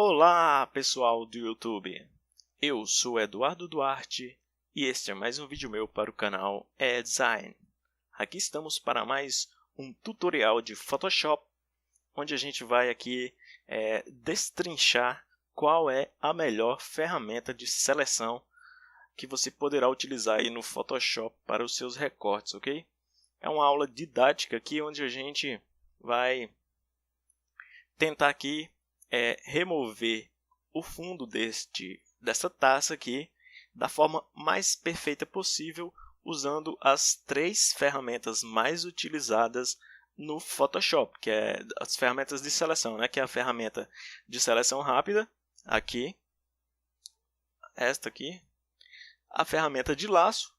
Olá, pessoal do YouTube! Eu sou Eduardo Duarte e este é mais um vídeo meu para o canal Design. Aqui estamos para mais um tutorial de Photoshop, onde a gente vai aqui destrinchar qual é a melhor ferramenta de seleção que você poderá utilizar aí no Photoshop para os seus recortes, ok? É uma aula didática aqui onde a gente vai tentar aqui remover o fundo dessa taça aqui da forma mais perfeita possível, usando as três ferramentas mais utilizadas no Photoshop, que é as ferramentas de seleção, né? Que é a ferramenta de seleção rápida, aqui, esta aqui, a ferramenta de laço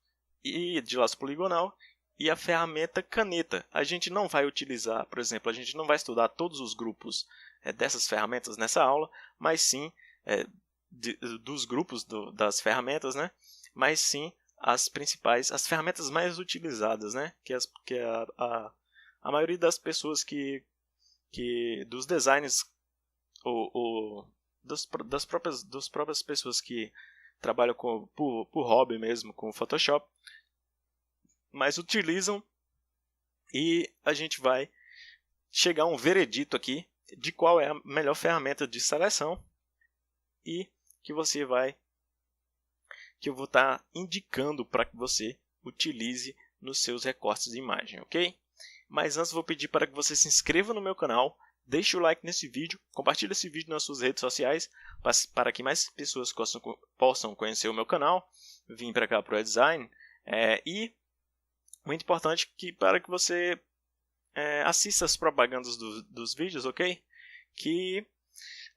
poligonal e a ferramenta caneta. A gente não vai utilizar, por exemplo, a gente não vai estudar todos os grupos dessas ferramentas nessa aula, mas sim dos grupos das ferramentas, né? Mas sim as principais, as ferramentas mais utilizadas, né? Que a maioria das pessoas dos designers das próprias pessoas que trabalham por hobby mesmo com Photoshop, mas utilizam, e a gente vai chegar a um veredito aqui de qual é a melhor ferramenta de seleção e que eu vou estar indicando para que você utilize nos seus recortes de imagem, ok? Mas antes vou pedir para que você se inscreva no meu canal, deixe o like nesse vídeo, compartilhe esse vídeo nas suas redes sociais para que mais pessoas possam conhecer o meu canal, vir para cá para o design, e muito importante para que você assista as propagandas dos vídeos, ok? Que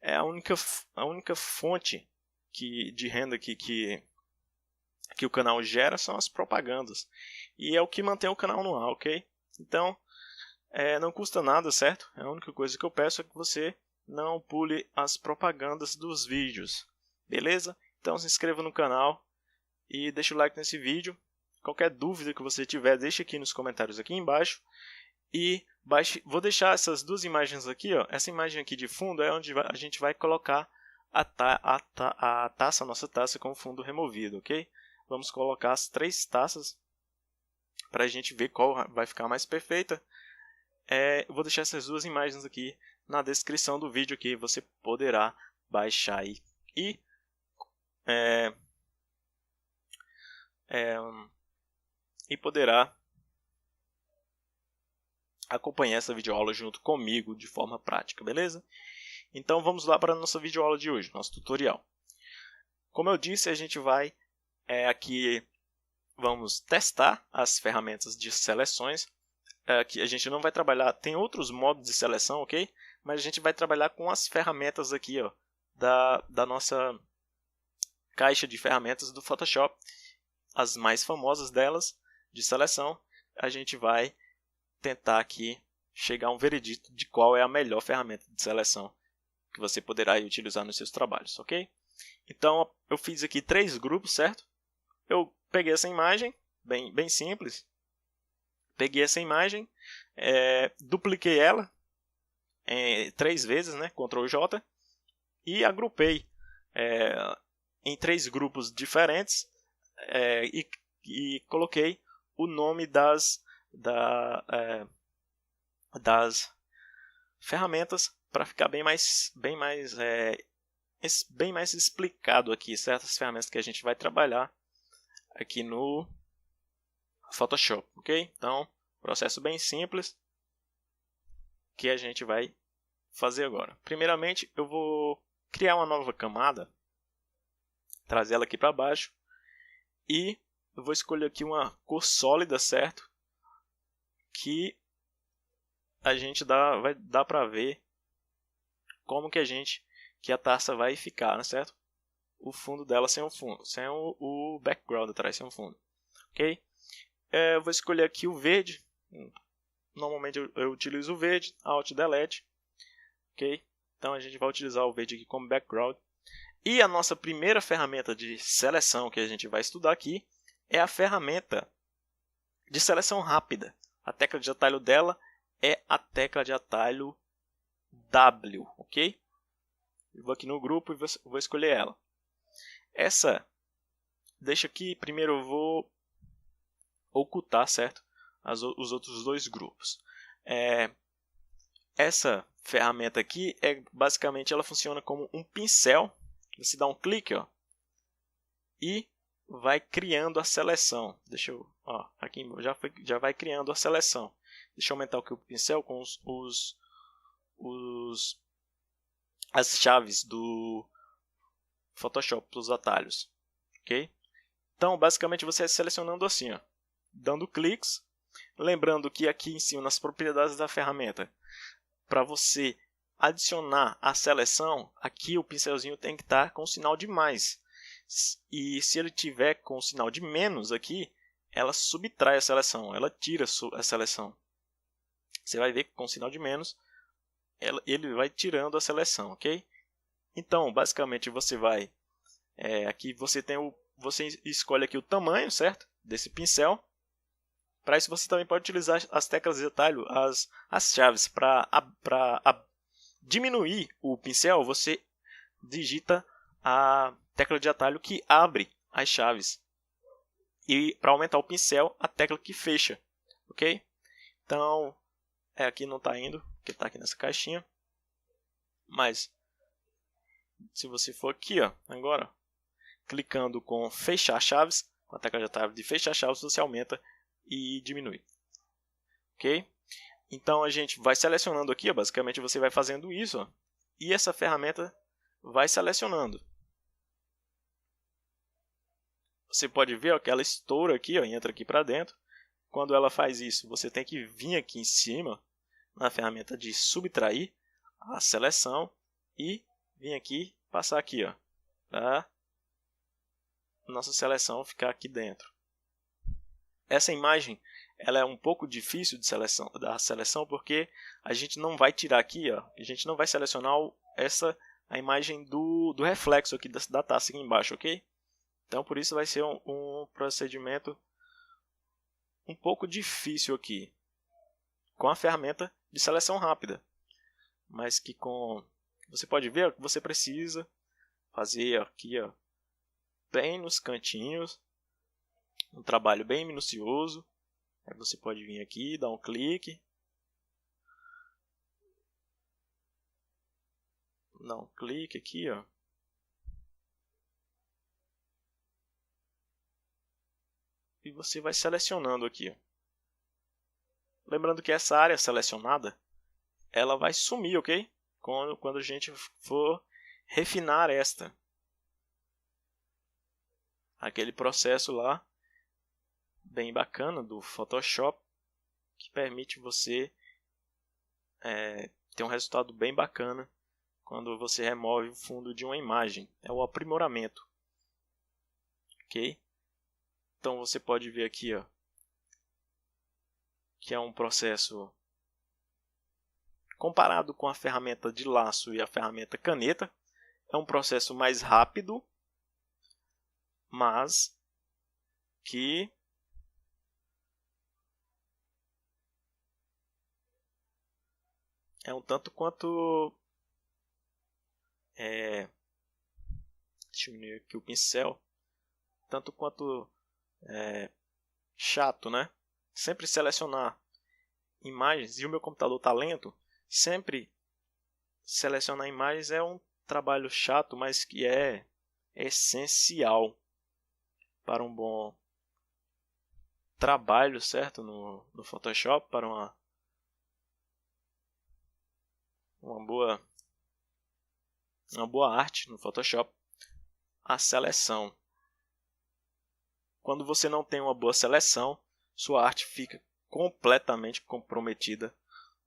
é a única fonte de renda que o canal gera são as propagandas. E é o que mantém o canal no ar, ok? Então, não custa nada, certo? A única coisa que eu peço é que você não pule as propagandas dos vídeos, beleza? Então se inscreva no canal e deixe o like nesse vídeo. Qualquer dúvida que você tiver, deixe aqui nos comentários aqui embaixo. E vou deixar essas duas imagens aqui, ó. Essa imagem aqui de fundo é onde a gente vai colocar a nossa taça com o fundo removido, ok? Vamos colocar as três taças para a gente ver qual vai ficar mais perfeita. Vou deixar essas duas imagens aqui na descrição do vídeo, que você poderá baixar aí e poderá acompanhar essa videoaula junto comigo de forma prática, beleza? Então vamos lá para a nossa videoaula de hoje, nosso tutorial. Como eu disse, a gente vai aqui, vamos testar as ferramentas de seleções. Que a gente não vai trabalhar, tem outros modos de seleção, ok? Mas a gente vai trabalhar com as ferramentas aqui, ó, da nossa caixa de ferramentas do Photoshop. As mais famosas delas, de seleção, a gente vai tentar aqui chegar a um veredito de qual é a melhor ferramenta de seleção que você poderá utilizar nos seus trabalhos, ok? Então, eu fiz aqui 3 grupos, certo? Eu peguei essa imagem, bem simples. Peguei essa imagem, dupliquei ela 3 vezes, né? Ctrl J, e agrupei em 3 grupos diferentes, e coloquei o nome das ferramentas para ficar bem mais explicado aqui, certas ferramentas que a gente vai trabalhar aqui no Photoshop, ok? Então, processo bem simples que a gente vai fazer agora. Primeiramente, eu vou criar uma nova camada, trazer ela aqui para baixo, e eu vou escolher aqui uma cor sólida, certo? Que a gente vai dar para ver como que a taça vai ficar, né, certo? O fundo dela sem o background atrás, sem o fundo, ok? Eu vou escolher aqui o verde. Normalmente eu utilizo o verde, Alt Delete, ok? Então a gente vai utilizar o verde aqui como background. E a nossa primeira ferramenta de seleção que a gente vai estudar aqui é a ferramenta de seleção rápida. A tecla de atalho dela é a tecla de atalho W, ok? Eu vou aqui no grupo e vou escolher ela. Essa, deixa aqui, primeiro eu vou ocultar, certo? Os outros dois grupos. Essa ferramenta aqui, basicamente ela funciona como um pincel. Você dá um clique, ó, e vai criando a seleção. Deixa eu, ó, aqui já vai criando a seleção. Deixa eu aumentar aqui o pincel com as chaves do Photoshop para os atalhos, ok? Então, basicamente você selecionando assim, ó, dando cliques, lembrando que aqui em cima nas propriedades da ferramenta, para você adicionar a seleção, aqui o pincelzinho tem que estar com o sinal de mais. E se ele tiver com o sinal de menos aqui, ela subtrai a seleção, ela tira a seleção. Você vai ver que com o sinal de menos, ele vai tirando a seleção, ok? Então, basicamente, você vai... aqui você escolhe aqui o tamanho, certo? Desse pincel. Para isso, você também pode utilizar as teclas de atalho, as chaves. Para diminuir o pincel, você digita a tecla de atalho que abre as chaves. E para aumentar o pincel, a tecla que fecha, ok? Então, aqui não está indo, porque está aqui nessa caixinha. Mas, se você for aqui, ó, agora, clicando com fechar chaves, com a tecla de atalho de fechar chaves, você aumenta e diminui. Ok? Então, a gente vai selecionando aqui, ó, basicamente você vai fazendo isso, ó, e essa ferramenta vai selecionando. Você pode ver, ó, que ela estoura aqui, ó, e entra aqui para dentro. Quando ela faz isso, você tem que vir aqui em cima, na ferramenta de subtrair a seleção e vir aqui, passar aqui, ó, para nossa seleção ficar aqui dentro. Essa imagem ela é um pouco difícil de da seleção porque a gente não vai tirar aqui, ó, a gente não vai selecionar a imagem do reflexo aqui da taça aqui embaixo, ok? Então por isso vai ser um procedimento um pouco difícil aqui com a ferramenta de seleção rápida, mas que você pode ver que você precisa fazer aqui, ó, bem nos cantinhos, um trabalho bem minucioso. Aí você pode vir aqui, dar um clique, dar um clique aqui, ó. E você vai selecionando aqui, ó. Lembrando que essa área selecionada, ela vai sumir, ok? Quando a gente for refinar aquele processo lá, bem bacana do Photoshop, que permite você ter um resultado bem bacana quando você remove o fundo de uma imagem. É o aprimoramento, ok? Então você pode ver aqui, ó, que é um processo comparado com a ferramenta de laço e a ferramenta caneta, é um processo mais rápido, mas que é um tanto quanto deixa eu ver aqui o pincel, tanto quanto chato, né? Sempre selecionar imagens, e o meu computador está lento, sempre selecionar imagens é um trabalho chato, mas que é essencial para um bom trabalho, certo? No Photoshop, para uma boa arte no Photoshop, a seleção. Quando você não tem uma boa seleção, sua arte fica completamente comprometida,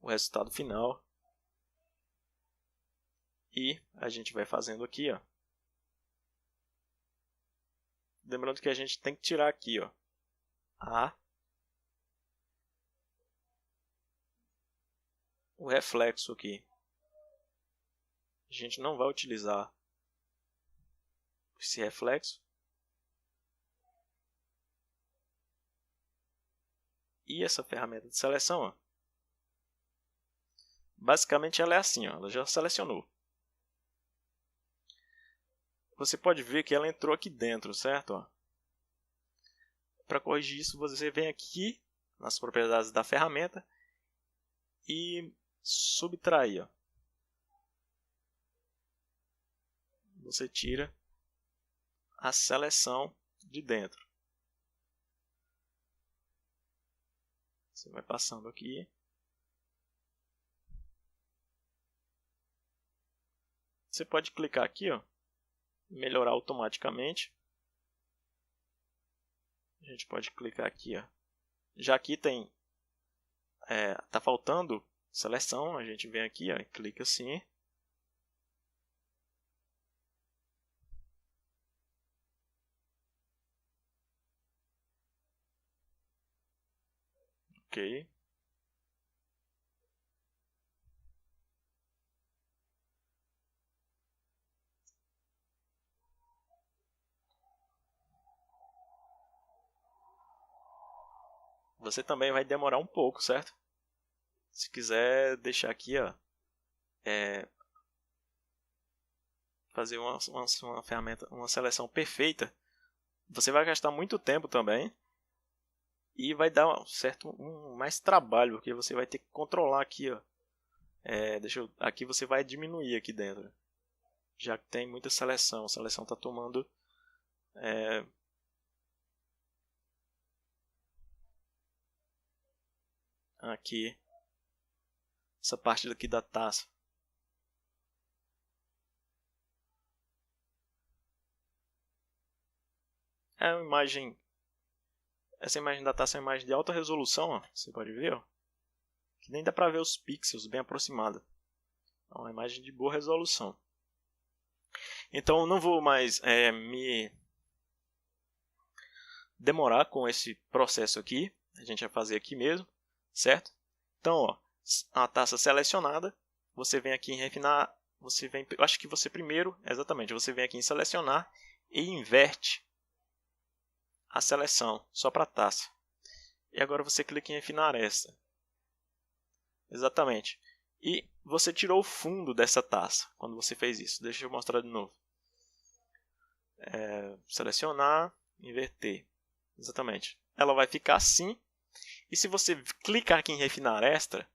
o resultado final. E a gente vai fazendo aqui, ó. Lembrando que a gente tem que tirar aqui, ó, o reflexo aqui. A gente não vai utilizar esse reflexo. E essa ferramenta de seleção, ó, basicamente ela é assim, ó, ela já selecionou. você pode ver que ela entrou aqui dentro, certo? Para corrigir isso, você vem aqui nas propriedades da ferramenta e subtrair. Você tira a seleção de dentro. Você vai passando aqui. Você pode clicar aqui, melhorar automaticamente. A gente pode clicar aqui, Já aqui tem, tá faltando seleção, a gente vem aqui, e clica assim. Ok. Você também vai demorar um pouco, certo? Se quiser deixar aqui, fazer uma ferramenta, uma seleção perfeita, você vai gastar muito tempo também e vai dar mais trabalho, porque você vai ter que controlar aqui, aqui você vai diminuir aqui dentro, já que tem muita seleção. A seleção está tomando aqui essa parte daqui da taça. É uma imagem. Essa imagem da taça é uma imagem de alta resolução, você pode ver, que nem dá para ver os pixels bem aproximados. É uma imagem de boa resolução. Então não vou mais me demorar com esse processo aqui. A gente vai fazer aqui mesmo, certo? Então, a taça selecionada, você vem aqui em refinar, eu acho que você primeiro, exatamente, você vem aqui em selecionar e inverte a seleção só para a taça. E agora você clica em refinar esta. Exatamente. E você tirou o fundo dessa taça quando você fez isso. Deixa eu mostrar de novo. Selecionar, inverter. Exatamente. Ela vai ficar assim. E se você clicar aqui em refinar extra,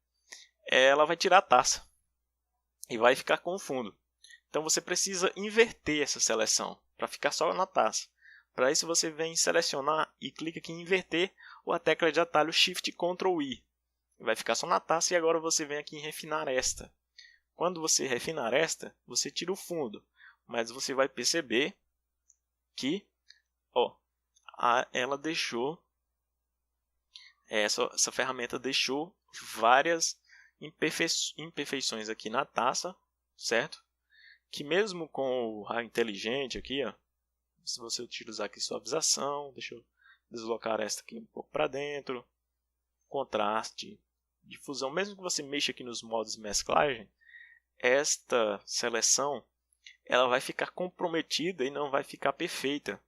ela vai tirar a taça. E vai ficar com o fundo. Então você precisa inverter essa seleção para ficar só na taça. Para isso você vem em selecionar e clica aqui em inverter ou a tecla de atalho Shift Ctrl I. Vai ficar só na taça e agora você vem aqui em refinar esta. Quando você refinar esta, você tira o fundo. Mas você vai perceber que ela deixou, essa ferramenta deixou várias imperfeições aqui na taça, certo? Que mesmo com o raio inteligente aqui, se você utilizar aqui suavização, deixa eu deslocar esta aqui um pouco para dentro, contraste, difusão, mesmo que você mexa aqui nos modos de mesclagem, esta seleção ela vai ficar comprometida e não vai ficar perfeita,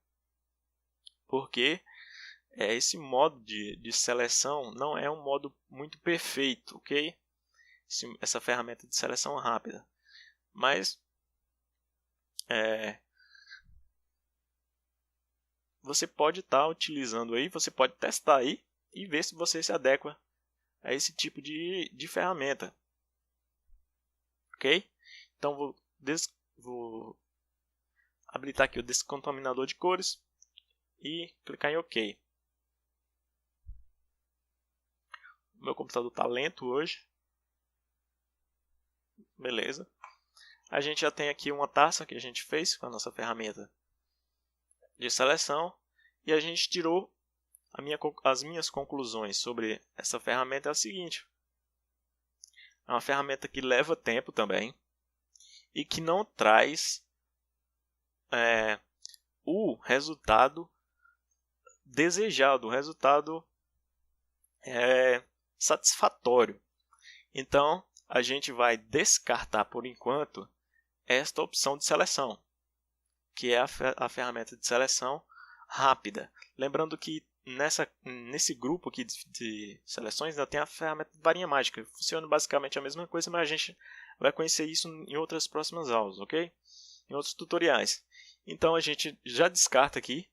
porque esse modo de seleção não é um modo muito perfeito, ok? Essa ferramenta de seleção rápida, mas você pode estar utilizando aí, você pode testar aí e ver se você se adequa a esse tipo de ferramenta, ok? Então vou habilitar aqui o descontaminador de cores e clicar em OK. O meu computador está lento hoje. Beleza. A gente já tem aqui uma taça que a gente fez com a nossa ferramenta de seleção. E a gente tirou as minhas conclusões sobre essa ferramenta é o seguinte. É uma ferramenta que leva tempo também. E que não traz o resultado desejado, o resultado satisfatório. Então, a gente vai descartar por enquanto esta opção de seleção, que é a ferramenta de seleção rápida. Lembrando que nesse grupo aqui de seleções ainda tem a ferramenta de varinha mágica. Funciona basicamente a mesma coisa, mas a gente vai conhecer isso em outras próximas aulas, ok? Em outros tutoriais. Então a gente já descarta aqui.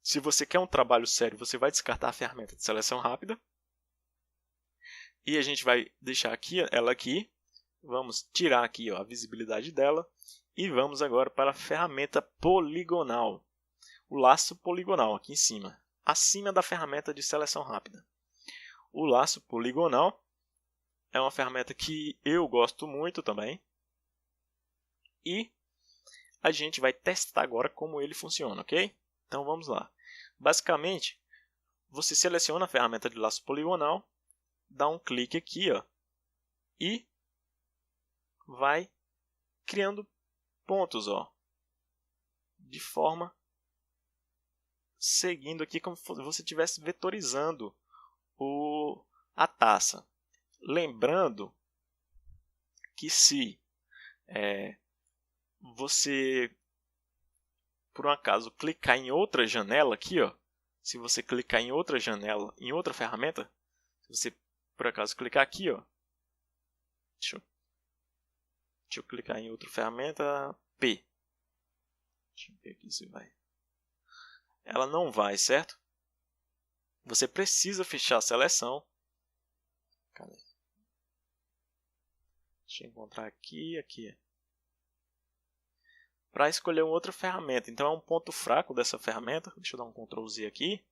Se você quer um trabalho sério, você vai descartar a ferramenta de seleção rápida. E a gente vai deixar ela aqui. Vamos tirar aqui a visibilidade dela. E vamos agora para a ferramenta poligonal. O laço poligonal aqui em cima. Acima da ferramenta de seleção rápida. O laço poligonal é uma ferramenta que eu gosto muito também. E a gente vai testar agora como ele funciona, ok? Então vamos lá. Basicamente, você seleciona a ferramenta de laço poligonal, dá um clique aqui, ó, e vai criando pontos, ó, de forma seguindo aqui como se você estivesse vetorizando a taça. Lembrando que se você, por um acaso, clicar em outra janela aqui, ó, se você clicar em outra janela, em outra ferramenta, se você, por acaso, clicar aqui, ó, deixa eu clicar em outra ferramenta, P. Deixa eu ver aqui se vai. Ela não vai, certo? Você precisa fechar a seleção. Cadê? Deixa eu encontrar aqui, aqui. Para escolher uma outra ferramenta. Então é um ponto fraco dessa ferramenta. Deixa eu dar um Ctrl Z aqui.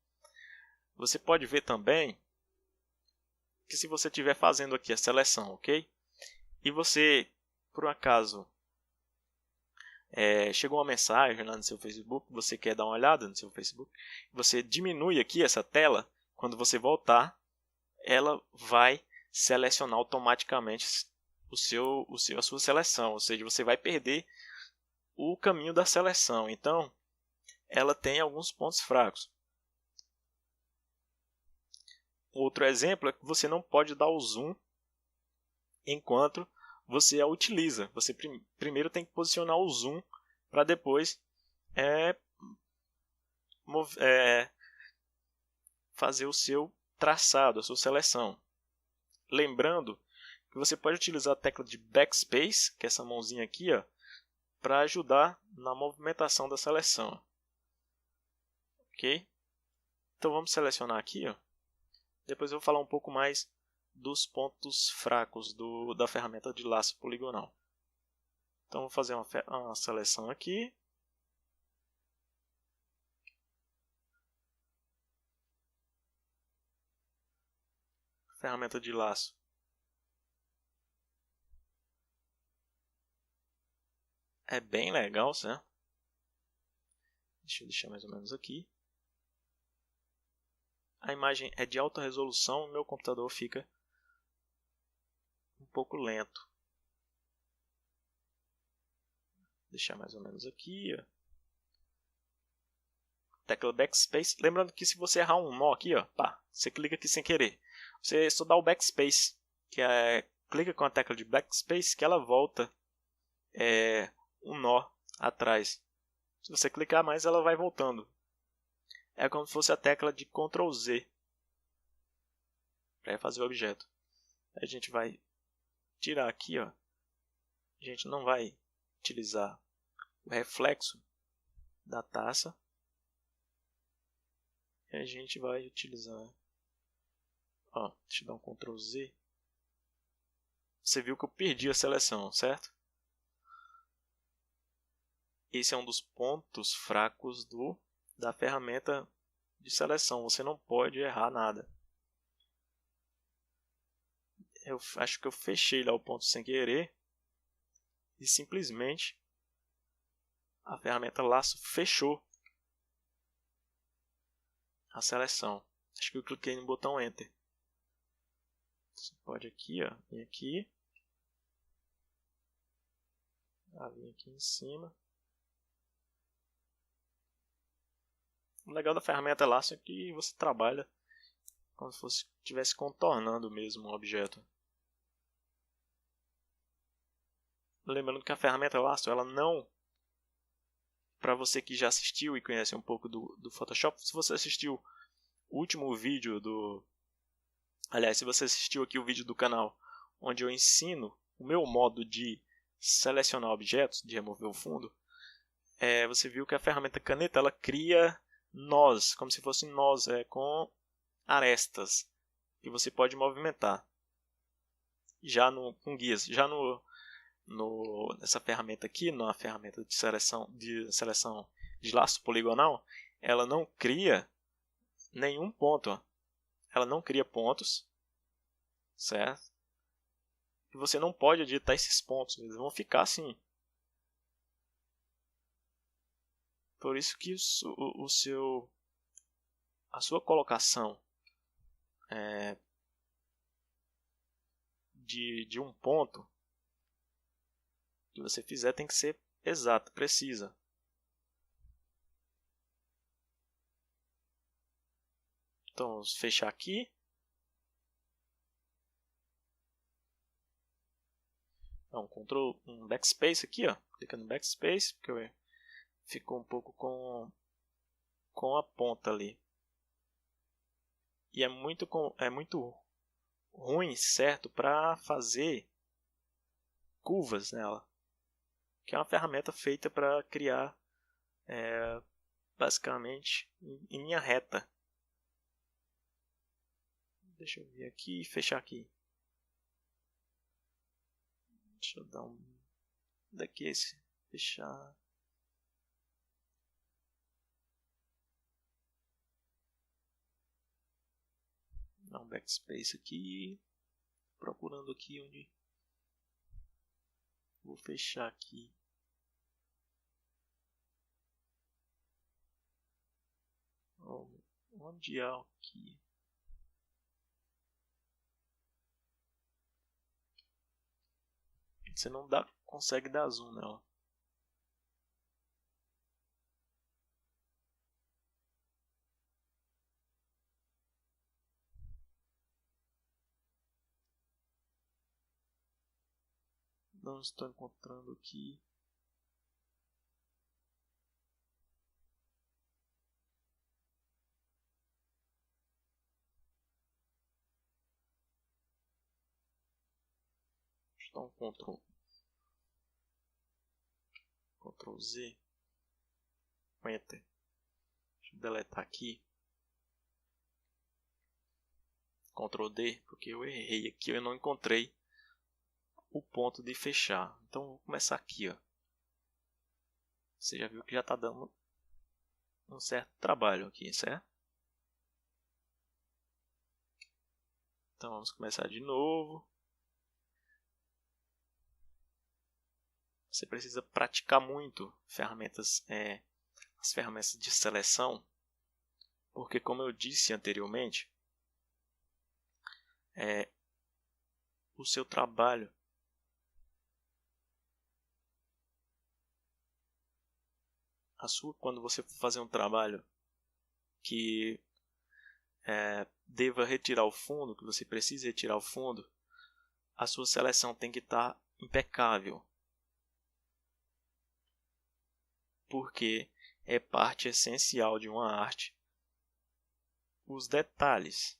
Você pode ver também que se você estiver fazendo aqui a seleção, ok? E você, por um acaso, chegou uma mensagem lá no seu Facebook, você quer dar uma olhada no seu Facebook, você diminui aqui essa tela, quando você voltar, ela vai selecionar automaticamente a sua seleção, ou seja, você vai perder o caminho da seleção. Então, ela tem alguns pontos fracos. Outro exemplo é que você não pode dar o zoom enquanto você a utiliza. Você primeiro tem que posicionar o zoom para depois fazer o seu traçado, a sua seleção. Lembrando que você pode utilizar a tecla de Backspace, que é essa mãozinha aqui, para ajudar na movimentação da seleção. Ok? Então vamos selecionar aqui. Depois eu vou falar um pouco mais dos pontos fracos da ferramenta de laço poligonal. Então vou fazer uma seleção aqui. Ferramenta de laço. É bem legal, certo? Deixa eu deixar mais ou menos aqui. A imagem é de alta resolução, meu computador fica um pouco lento. Deixar mais ou menos aqui. Tecla Backspace. Lembrando que se você errar um nó aqui, você clica aqui sem querer. Você só dá o Backspace, clica com a tecla de Backspace que ela volta um nó atrás. Se você clicar mais, ela vai voltando. É como se fosse a tecla de Ctrl Z para fazer o objeto. A gente vai tirar aqui, a gente não vai utilizar o reflexo da taça. E a gente vai utilizar, deixa eu dar um Ctrl Z. Você viu que eu perdi a seleção, certo? Esse é um dos pontos fracos da ferramenta de seleção. Você não pode errar nada. Eu acho que eu fechei lá o ponto sem querer. E simplesmente a ferramenta laço fechou a seleção. Acho que eu cliquei no botão Enter. Você pode aqui, vir aqui. Vir aqui em cima. O legal da ferramenta laço é que você trabalha como se estivesse contornando mesmo o objeto. Lembrando que a ferramenta laço, ela não... Para você que já assistiu e conhece um pouco do Photoshop, se você assistiu o último vídeo Aliás, se você assistiu aqui o vídeo do canal onde eu ensino o meu modo de selecionar objetos, de remover o fundo, você viu que a ferramenta caneta ela cria nós, como se fossem nós, com arestas que você pode movimentar. Já com guias, já nessa ferramenta aqui, na ferramenta de seleção de laço poligonal, ela não cria nenhum ponto. Ó. Ela não cria pontos, certo? E você não pode editar esses pontos, eles vão ficar assim. Por isso que a sua colocação de um ponto que você fizer tem que ser exata, precisa. Então vamos fechar aqui. Então, um backspace aqui, ó. Clica no backspace, porque ficou um pouco com a ponta ali. E é muito ruim, certo, para fazer curvas nela. Que é uma ferramenta feita para criar basicamente em linha reta. Deixa eu ver aqui e fechar aqui. Deixa eu dar daqui esse fechar. Dar um backspace aqui. Procurando aqui onde vou fechar aqui. Onde é aqui? Você não consegue dar zoom nela. Não estou encontrando aqui. Deixa eu dar um Ctrl Z. Enter. Deixa eu deletar aqui. Ctrl D, porque eu errei aqui, eu não encontrei o ponto de fechar. Então vou começar aqui, ó. Você já viu que já está dando um certo trabalho aqui, certo? Então vamos começar de novo. Você precisa praticar muito as ferramentas de seleção, porque como eu disse anteriormente, o seu trabalho quando você for fazer um trabalho que deva retirar o fundo, que você precise retirar o fundo, a sua seleção tem que estar impecável, porque é parte essencial de uma arte os detalhes.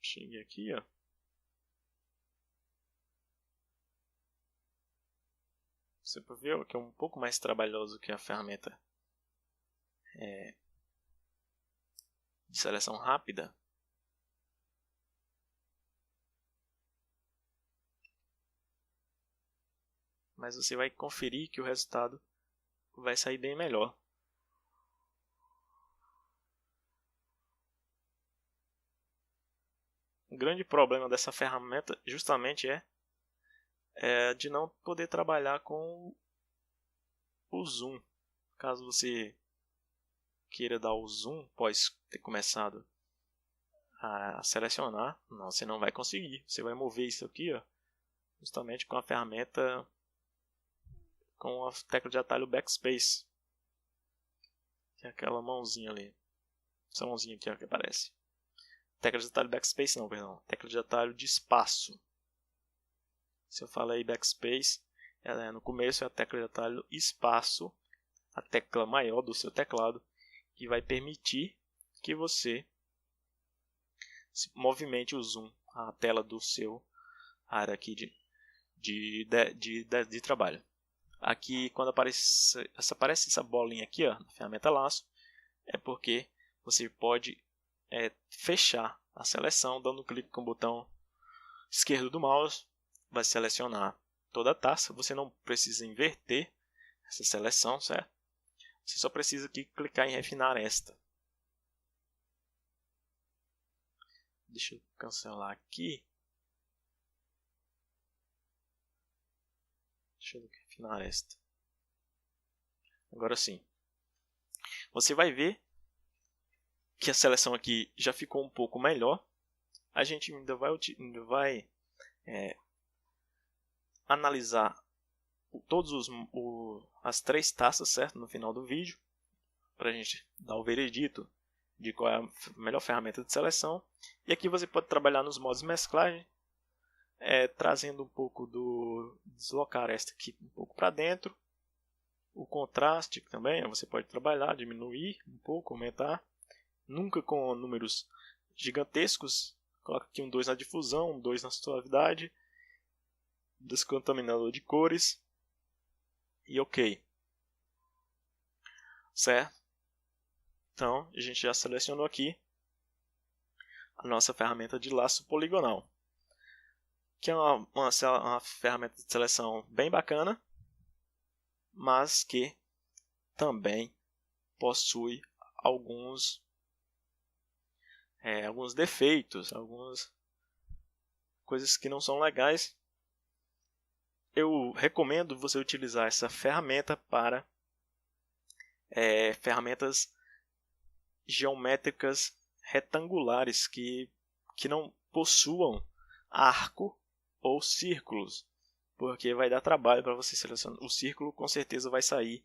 Cheguei aqui, ó. Você pode ver que é um pouco mais trabalhoso que a ferramenta de seleção rápida. Mas você vai conferir que o resultado vai sair bem melhor. O grande problema dessa ferramenta justamente é de não poder trabalhar com o zoom. Caso você queira dar o zoom após ter começado a selecionar, não, você não vai conseguir. Você vai mover isso aqui, ó, justamente com a ferramenta, com a tecla de atalho backspace. Tem aquela mãozinha ali. Essa mãozinha aqui, ó, que aparece. Tecla de atalho backspace não, perdão. Tecla de atalho de espaço. Se eu falei backspace, no começo é a tecla de atalho espaço, a tecla maior do seu teclado, que vai permitir que você movimente o zoom, a tela do seu área aqui de trabalho. Aqui, quando aparece essa bolinha aqui, ó, na ferramenta laço, é porque você pode fechar a seleção dando um clique com o botão esquerdo do mouse, vai selecionar toda a taça. Você não precisa inverter essa seleção, certo? Você só precisa aqui clicar em refinar esta. Deixa eu cancelar aqui. Deixa eu refinar esta. Agora sim. Você vai ver que a seleção aqui já ficou um pouco melhor. A gente ainda vai analisar todas as 3 taças, certo? No final do vídeo, para a gente dar o veredito de qual é a melhor ferramenta de seleção. E aqui você pode trabalhar nos modos de mesclagem, trazendo um pouco deslocar esta aqui um pouco para dentro. O contraste também você pode trabalhar, diminuir um pouco, aumentar. Nunca com números gigantescos. Coloca aqui um 2 na difusão, um 2 na suavidade, descontaminador de cores e OK. Certo? Então, a gente já selecionou aqui a nossa ferramenta de laço poligonal, que é uma ferramenta de seleção bem bacana, mas que também possui alguns defeitos, algumas coisas que não são legais. Eu recomendo você utilizar essa ferramenta para ferramentas geométricas retangulares que não possuam arco ou círculos, porque vai dar trabalho para você selecionar. O círculo com certeza vai sair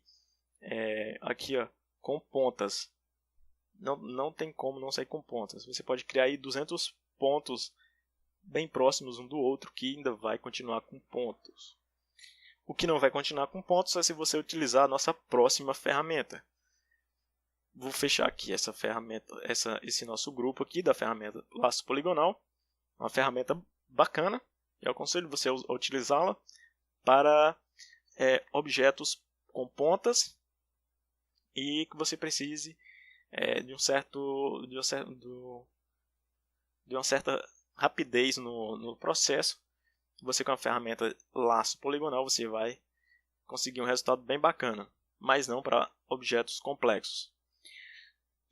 aqui, ó, com pontas. Não tem como não sair com pontas. Você pode criar aí 200 pontos bem próximos um do outro que ainda vai continuar com pontos. O que não vai continuar com pontos é se você utilizar a nossa próxima ferramenta. Vou fechar aqui essa ferramenta, esse nosso grupo aqui da ferramenta laço poligonal. Uma ferramenta bacana. Eu aconselho você a utilizá-la para objetos com pontas e que você precise de uma certa rapidez no processo. Você, com a ferramenta laço poligonal, você vai conseguir um resultado bem bacana, mas não para objetos complexos.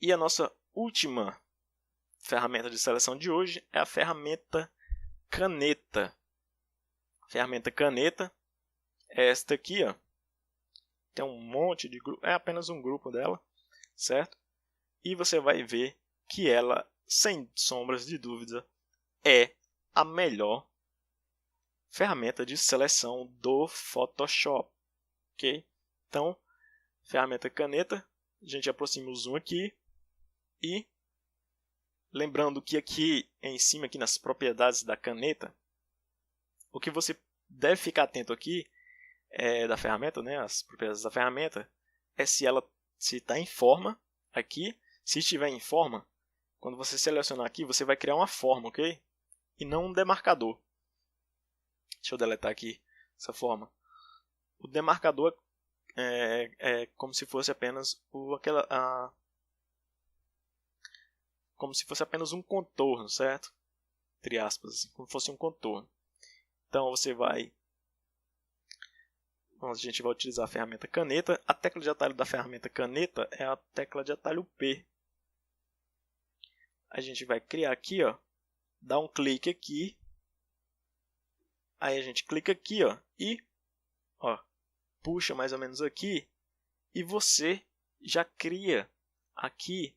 E a nossa última ferramenta de seleção de hoje é a ferramenta caneta. A ferramenta caneta é esta aqui, ó. Tem um monte de grupo, é apenas um grupo dela, certo? E você vai ver que ela, sem sombras de dúvida, é a melhor ferramenta de seleção do Photoshop. Ok? Então, ferramenta caneta, a gente aproxima o zoom aqui e lembrando que aqui em cima, aqui nas propriedades da caneta, o que você deve ficar atento aqui da ferramenta, né, as propriedades da ferramenta, é se ela está em forma aqui. Se estiver em forma, quando você selecionar aqui, você vai criar uma forma, ok? E não um demarcador. Deixa eu deletar aqui essa forma. O demarcador é como se fosse apenas como se fosse apenas um contorno, certo? Entre aspas, assim, como se fosse um contorno. Então a gente vai utilizar a ferramenta caneta. A tecla de atalho da ferramenta caneta é a tecla de atalho P. A gente vai criar aqui, ó, dá um clique aqui. Aí a gente clica aqui, ó, e puxa mais ou menos aqui. E você já cria aqui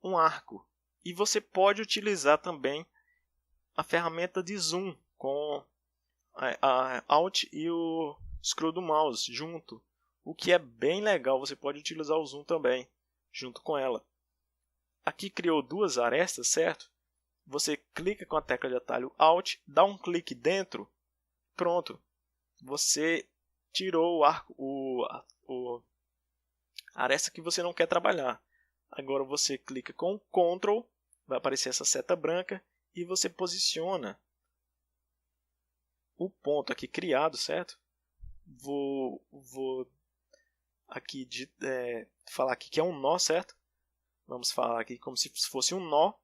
um arco. E você pode utilizar também a ferramenta de zoom com a Alt e o scroll do mouse junto. O que é bem legal, você pode utilizar o zoom também junto com ela. Aqui criou 2 arestas, certo? Você clica com a tecla de atalho Alt, dá um clique dentro, pronto. você tirou o arco, a aresta que você não quer trabalhar. Agora você clica com o Ctrl, vai aparecer essa seta branca e você posiciona o ponto aqui criado, certo? Vou aqui falar aqui que é um nó, certo? Vamos falar aqui como se fosse um nó,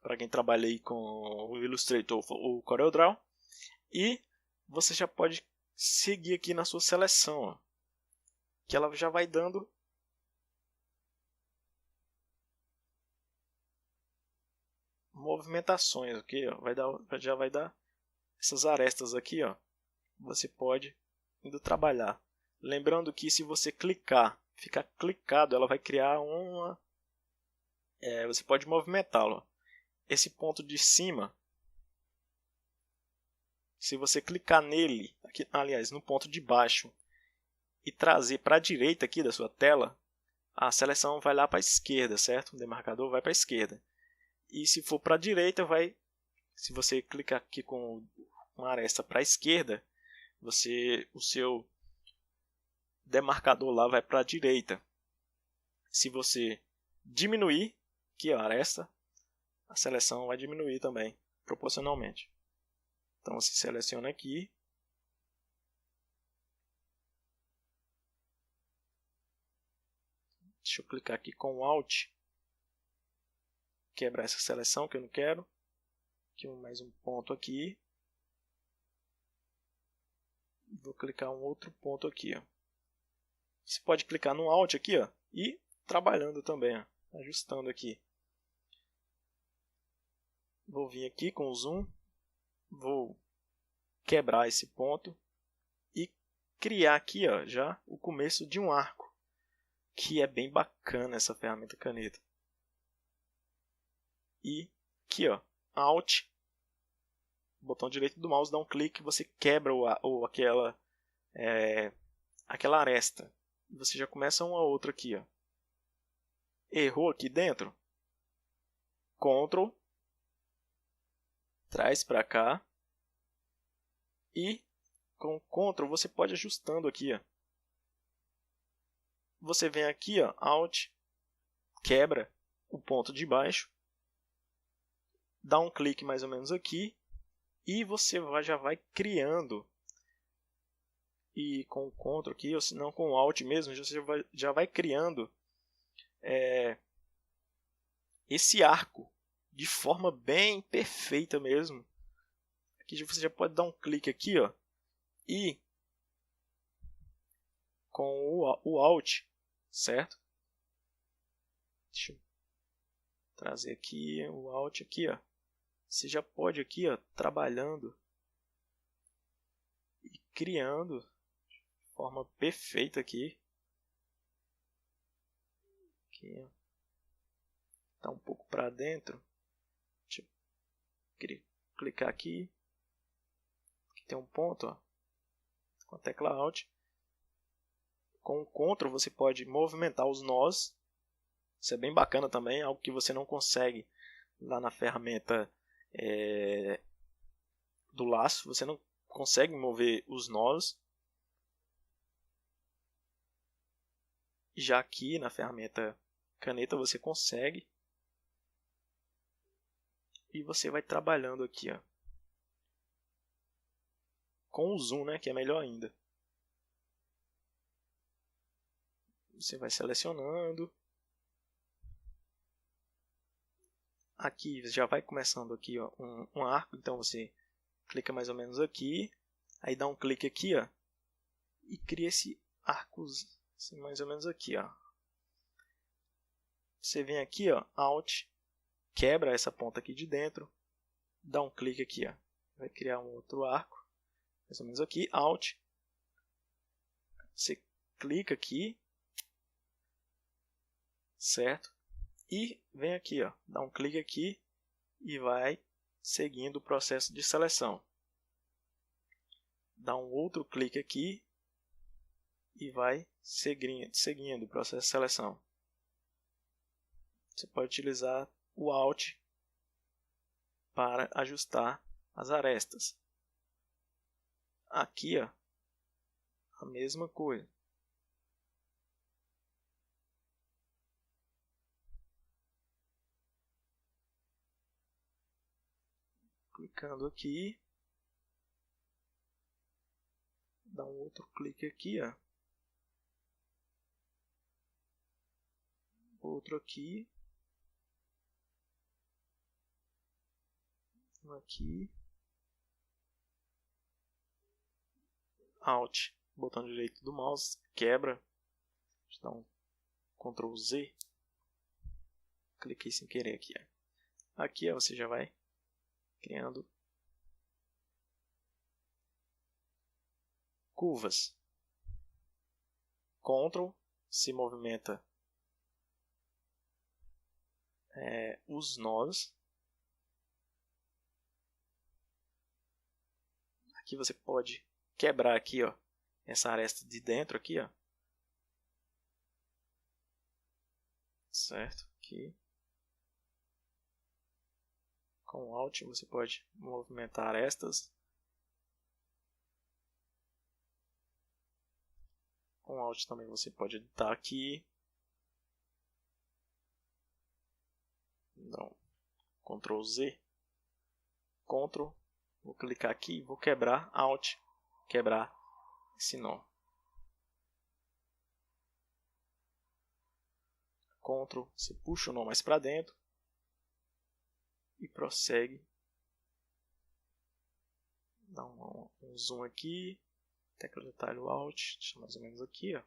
para quem trabalha aí com o Illustrator ou o CorelDRAW. E você já pode seguir aqui na sua seleção, ó, que ela já vai dando movimentações aqui, ó, já vai dar essas arestas aqui, ó. Você pode indo trabalhar. Lembrando que se você ficar clicado, ela vai criar você pode movimentá-lo. Esse ponto de cima, se você clicar nele, aqui, aliás, no ponto de baixo, e trazer para a direita aqui da sua tela, a seleção vai lá para a esquerda, certo? O demarcador vai para a esquerda. E se for para a direita, se você clicar aqui com uma aresta para a esquerda, o seu demarcador lá vai para a direita. Se você diminuir aqui a aresta, a seleção vai diminuir também, proporcionalmente. Então você seleciona aqui. Deixa eu clicar aqui com o Alt. Quebrar essa seleção que eu não quero. Aqui mais um ponto aqui. Vou clicar um outro ponto aqui, ó. Você pode clicar no Alt aqui, ó, e trabalhando também, ó, ajustando aqui. Vou vir aqui com o zoom, vou quebrar esse ponto e criar aqui, ó, já o começo de um arco, que é bem bacana essa ferramenta caneta. E aqui, ó, Alt, botão direito do mouse, dá um clique, você quebra aquela aresta. Você já começa uma outra aqui, ó. Errou aqui dentro? Ctrl, traz para cá e com o Ctrl você pode ir ajustando aqui, ó. Você vem aqui, ó, Alt, quebra o ponto de baixo, dá um clique mais ou menos aqui e você já vai criando. E com o Ctrl aqui, ou se não com o Alt mesmo, você já vai criando esse arco de forma bem perfeita mesmo. Aqui você já pode dar um clique aqui, ó, e com o Alt, certo? Deixa eu trazer aqui o Alt aqui, ó. Você já pode aqui, ó, trabalhando e criando de forma perfeita aqui. Aqui, ó. Tá um pouco para dentro. Deixa eu clicar aqui. Aqui tem um ponto, ó, com a tecla Alt. Com o Ctrl você pode movimentar os nós. Isso é bem bacana também, algo que você não consegue lá na ferramenta do laço. Você não consegue mover os nós. Já aqui na ferramenta caneta você consegue. E você vai trabalhando aqui, ó, com o zoom, né, que é melhor ainda. Você vai selecionando. Aqui já vai começando aqui, ó, um arco, então você clica mais ou menos aqui, aí dá um clique aqui, ó, e cria esse arco assim, mais ou menos aqui, ó. Você vem aqui, ó, Alt, quebra essa ponta aqui de dentro, dá um clique aqui, ó, vai criar um outro arco, mais ou menos aqui, Alt, você clica aqui, certo? E vem aqui, ó, dá um clique aqui e vai seguindo o processo de seleção. Dá um outro clique aqui e vai seguindo o processo de seleção. Você pode utilizar o Alt para ajustar as arestas. Aqui, ó, a mesma coisa. Clicando aqui, dá um outro clique aqui, ó. Outro aqui, um aqui, Alt, botão direito do mouse, quebra, deixa eu dar um Ctrl Z, cliquei sem querer aqui, ó. Aqui ó, você já vai criando curvas. Ctrl se movimenta os nós. Aqui você pode quebrar aqui, ó, essa aresta de dentro aqui, ó. Certo? Aqui. Com Alt você pode movimentar arestas. Com Alt também você pode editar aqui. Então, Ctrl Z. Ctrl. Vou clicar aqui, vou quebrar, Alt, quebrar esse nó. Ctrl, você puxa o nó mais para dentro e prossegue. Dá um zoom aqui, tecla de atalho Alt, deixa mais ou menos aqui, ó.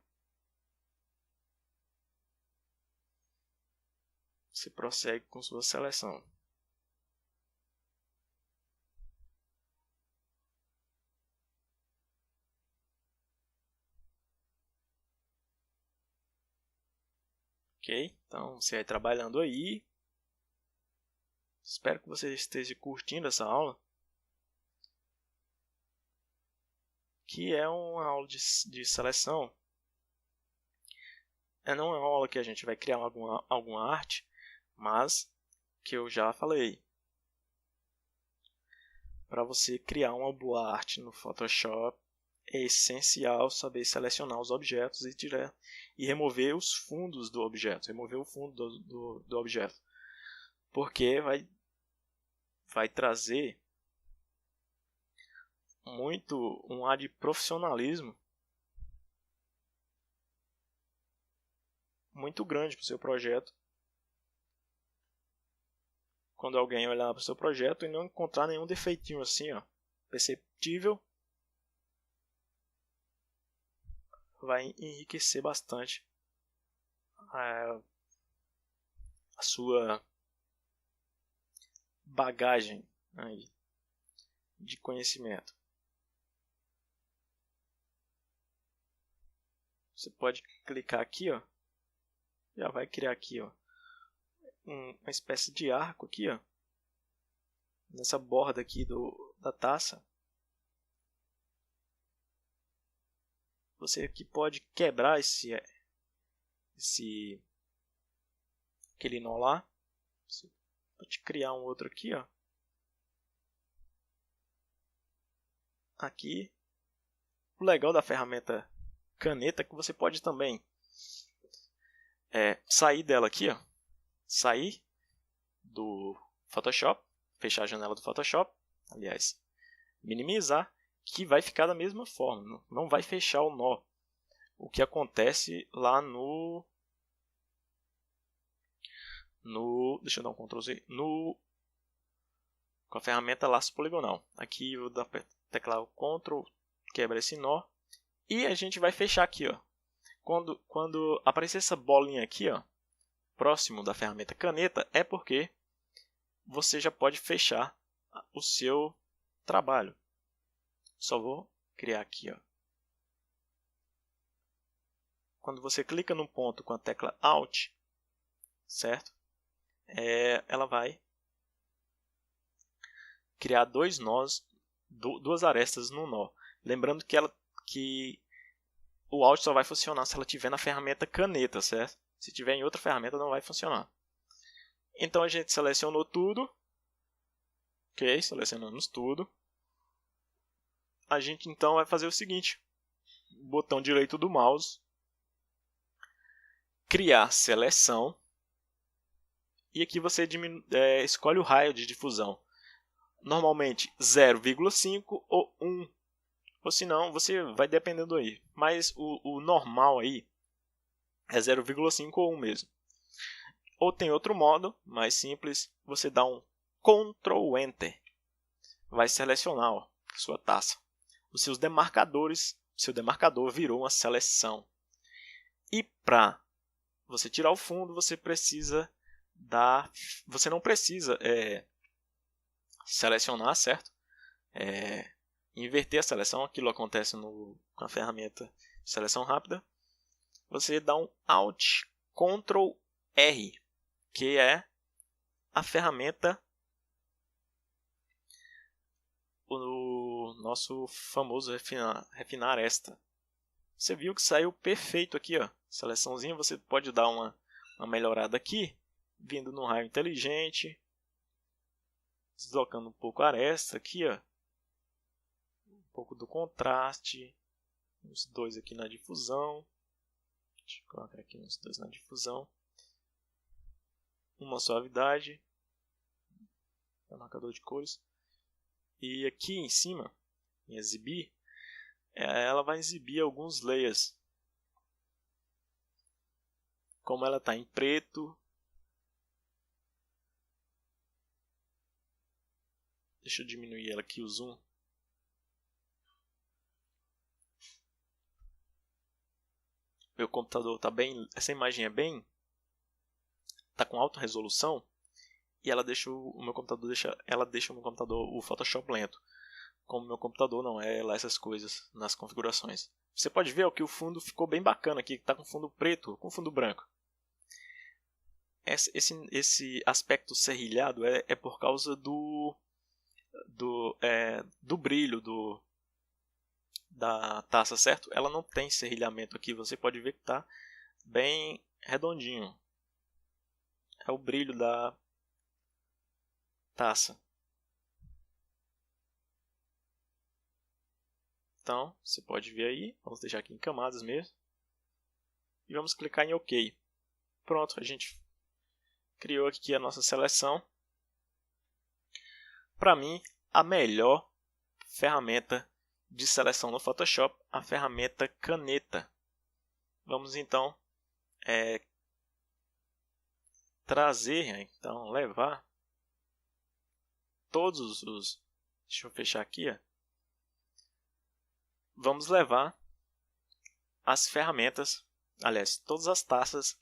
Você prossegue com sua seleção. Ok? Então você vai trabalhando aí. Espero que você esteja curtindo essa aula. Que é uma aula de seleção. Não é uma aula que a gente vai criar alguma arte, mas que eu já falei. Para você criar uma boa arte no Photoshop, é essencial saber selecionar os objetos e remover os fundos do objeto, remover o fundo do objeto, porque vai trazer muito um ar de profissionalismo muito grande para o seu projeto. Quando alguém olhar para o seu projeto e não encontrar nenhum defeitinho assim, ó, perceptível, vai enriquecer bastante a sua bagagem aí de conhecimento. Você pode clicar aqui, ó, já vai criar aqui, ó, uma espécie de arco aqui, ó, nessa borda aqui da taça. Você aqui pode quebrar aquele nó lá. Você pode criar um outro aqui, ó. Aqui. O legal da ferramenta caneta é que você pode também sair dela aqui, ó. Sair do Photoshop, fechar a janela do Photoshop, aliás, minimizar, que vai ficar da mesma forma, não vai fechar o nó. O que acontece lá deixa eu dar um Ctrl Z, com a ferramenta laço poligonal. Aqui eu vou dar teclar o Ctrl, quebra esse nó, e a gente vai fechar aqui, ó. Quando aparecer essa bolinha aqui, ó, próximo da ferramenta caneta, é porque você já pode fechar o seu trabalho. Só vou criar aqui, ó. Quando você clica num ponto com a tecla Alt, certo? Ela vai criar dois nós, duas arestas no nó. Lembrando que o Alt só vai funcionar se ela estiver na ferramenta caneta, certo? Se tiver em outra ferramenta não vai funcionar. Então a gente selecionou tudo. Ok, selecionamos tudo. A gente então vai fazer o seguinte. botão direito do mouse, criar seleção, e aqui você escolhe o raio de difusão. Normalmente 0,5 ou 1, ou se não, você vai dependendo aí. Mas o normal aí é 0,5 ou 1 mesmo. Ou tem outro modo, mais simples, você dá um Ctrl Enter. Vai selecionar sua taça. Os seus demarcadores, seu demarcador virou uma seleção. E para você tirar o fundo, você precisa você não precisa selecionar, certo? Inverter a seleção, aquilo acontece com a ferramenta de seleção rápida. Você dá um Alt Ctrl R, que é a ferramenta, o nosso famoso refinar esta. Você viu que saiu perfeito aqui, ó. Seleçãozinha, você pode dar uma melhorada aqui, vindo no raio inteligente, deslocando um pouco a aresta aqui, ó. Um pouco do contraste, uns dois aqui na difusão. Deixa eu colocar aqui uns dois na difusão. Uma suavidade, marcador de cores. E aqui em cima, em exibir, ela vai exibir alguns layers. Como ela está em preto, deixa eu diminuir ela aqui, o zoom. Meu computador está bem, essa imagem está com alta resolução e ela deixa o meu computador o Photoshop lento. Como o meu computador não é lá essas coisas nas configurações. Você pode ver que o fundo ficou bem bacana aqui, está com fundo preto, com fundo branco. Esse aspecto serrilhado é por causa do brilho da taça, certo? Ela não tem serrilhamento aqui, você pode ver que está bem redondinho. É o brilho da taça. Então, você pode ver aí, vamos deixar aqui em camadas mesmo. E vamos clicar em OK. Pronto, a gente criou aqui a nossa seleção. Para mim, a melhor ferramenta de seleção no Photoshop, a ferramenta caneta. Vamos então levar todos os... Deixa eu fechar aqui, ó. Vamos levar as ferramentas, aliás, todas as taças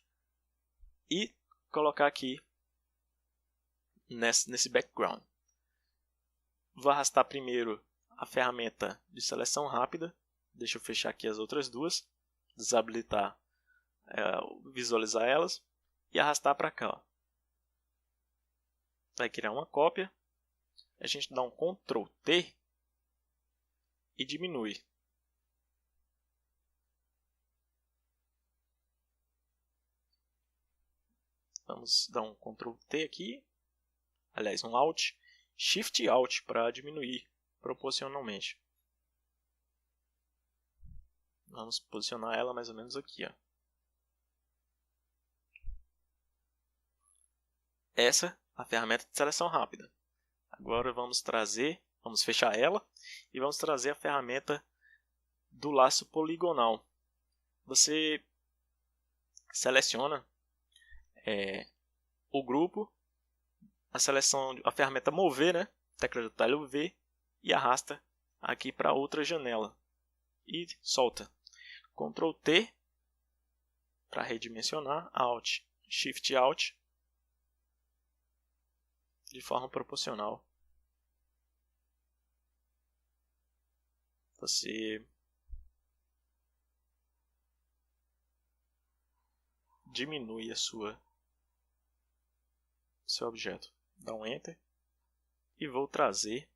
e colocar aqui nesse background. Vou arrastar primeiro a ferramenta de seleção rápida. Deixa eu fechar aqui as outras duas, desabilitar, visualizar elas e arrastar para cá. Ó. Vai criar uma cópia. A gente dá um Ctrl T e diminui. Vamos dar um Ctrl T aqui, aliás, um Alt, Shift Alt para diminuir proporcionalmente. Vamos posicionar ela mais ou menos aqui, ó. Essa é a ferramenta de seleção rápida. Agora vamos fechar ela e vamos trazer a ferramenta do laço poligonal. Você seleciona o grupo, a ferramenta mover, né? Tecla de atalho V, e arrasta aqui para outra janela e solta. Ctrl T para redimensionar, Alt, Shift Alt, de forma proporcional. Você diminui seu objeto. Dá um Enter e vou trazer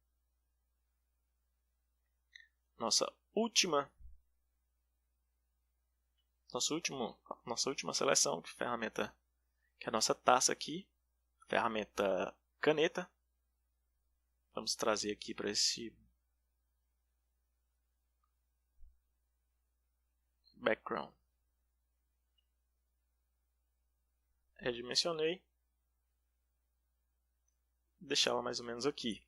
nossa última seleção, que é a nossa taça aqui, ferramenta caneta. Vamos trazer aqui para esse background. Redimensionei. Deixar ela mais ou menos aqui.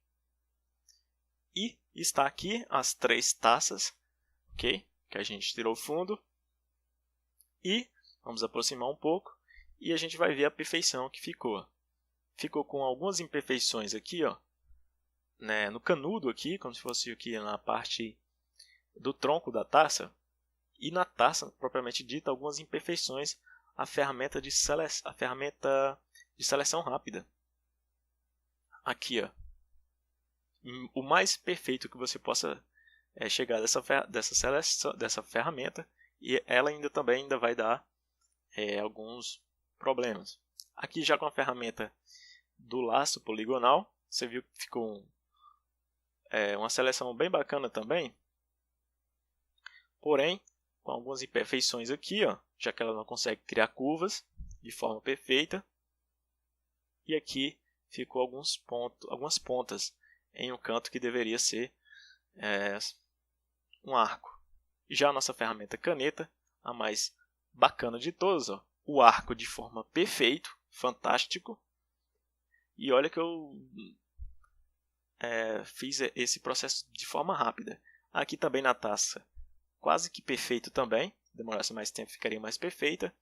E está aqui as 3 taças, ok? Que a gente tirou o fundo. E vamos aproximar um pouco e a gente vai ver a perfeição que ficou. Ficou com algumas imperfeições aqui, ó, né, no canudo aqui, como se fosse aqui na parte do tronco da taça. E na taça, propriamente dita, algumas imperfeições, a ferramenta de seleção rápida. Aqui, ó, o mais perfeito que você possa chegar dessa ferramenta, e ela ainda vai dar alguns problemas. Aqui já com a ferramenta do laço poligonal, você viu que ficou uma seleção bem bacana também, porém com algumas imperfeições aqui, ó, já que ela não consegue criar curvas de forma perfeita. E aqui ficou algumas pontas em um canto que deveria ser um arco. Já a nossa ferramenta caneta, a mais bacana de todas, ó, o arco de forma perfeito, fantástico. E olha que eu fiz esse processo de forma rápida. Aqui também na taça, quase que perfeito também. Demorasse mais tempo, ficaria mais perfeita.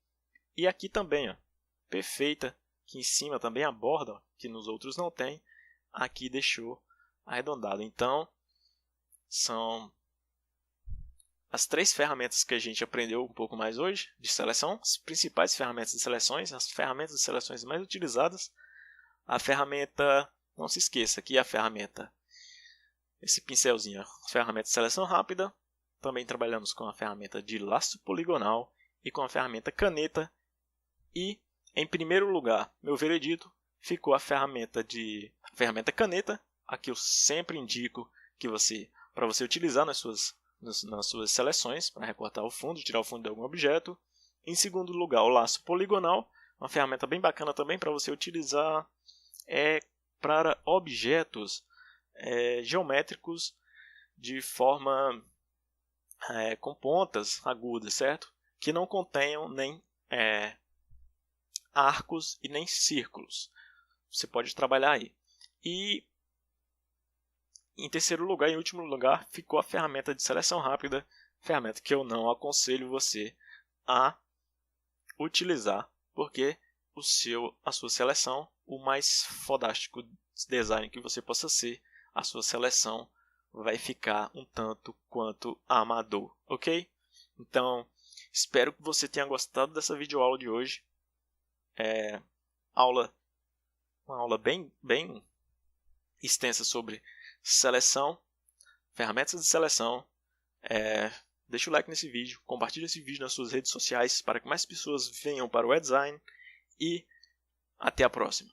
E aqui também, ó, perfeita. Aqui em cima também a borda, ó, que nos outros não tem. Aqui deixou arredondado. Então, são as 3 ferramentas que a gente aprendeu um pouco mais hoje de seleção. As principais ferramentas de seleções, as ferramentas de seleções mais utilizadas. A ferramenta, não se esqueça, aqui a ferramenta, esse pincelzinho, a ferramenta de seleção rápida. Também trabalhamos com a ferramenta de laço poligonal e com a ferramenta caneta. E, em primeiro lugar, meu veredito, ficou a ferramenta caneta. Aqui eu sempre indico que para você utilizar nas suas seleções, para recortar o fundo, tirar o fundo de algum objeto. Em segundo lugar, o laço poligonal, uma ferramenta bem bacana também para você utilizar para objetos geométricos de forma com pontas agudas, certo? Que não contenham nem arcos e nem círculos. Você pode trabalhar aí. E em terceiro lugar, em último lugar, ficou a ferramenta de seleção rápida, ferramenta que eu não aconselho você a utilizar, porque a sua seleção, o mais fodástico design que você possa ser, a sua seleção vai ficar um tanto quanto amador, ok? Então, espero que você tenha gostado dessa videoaula de hoje. Uma aula bem extensa sobre seleção, ferramentas de seleção. Deixa o like nesse vídeo, compartilhe esse vídeo nas suas redes sociais para que mais pessoas venham para o web design e até a próxima.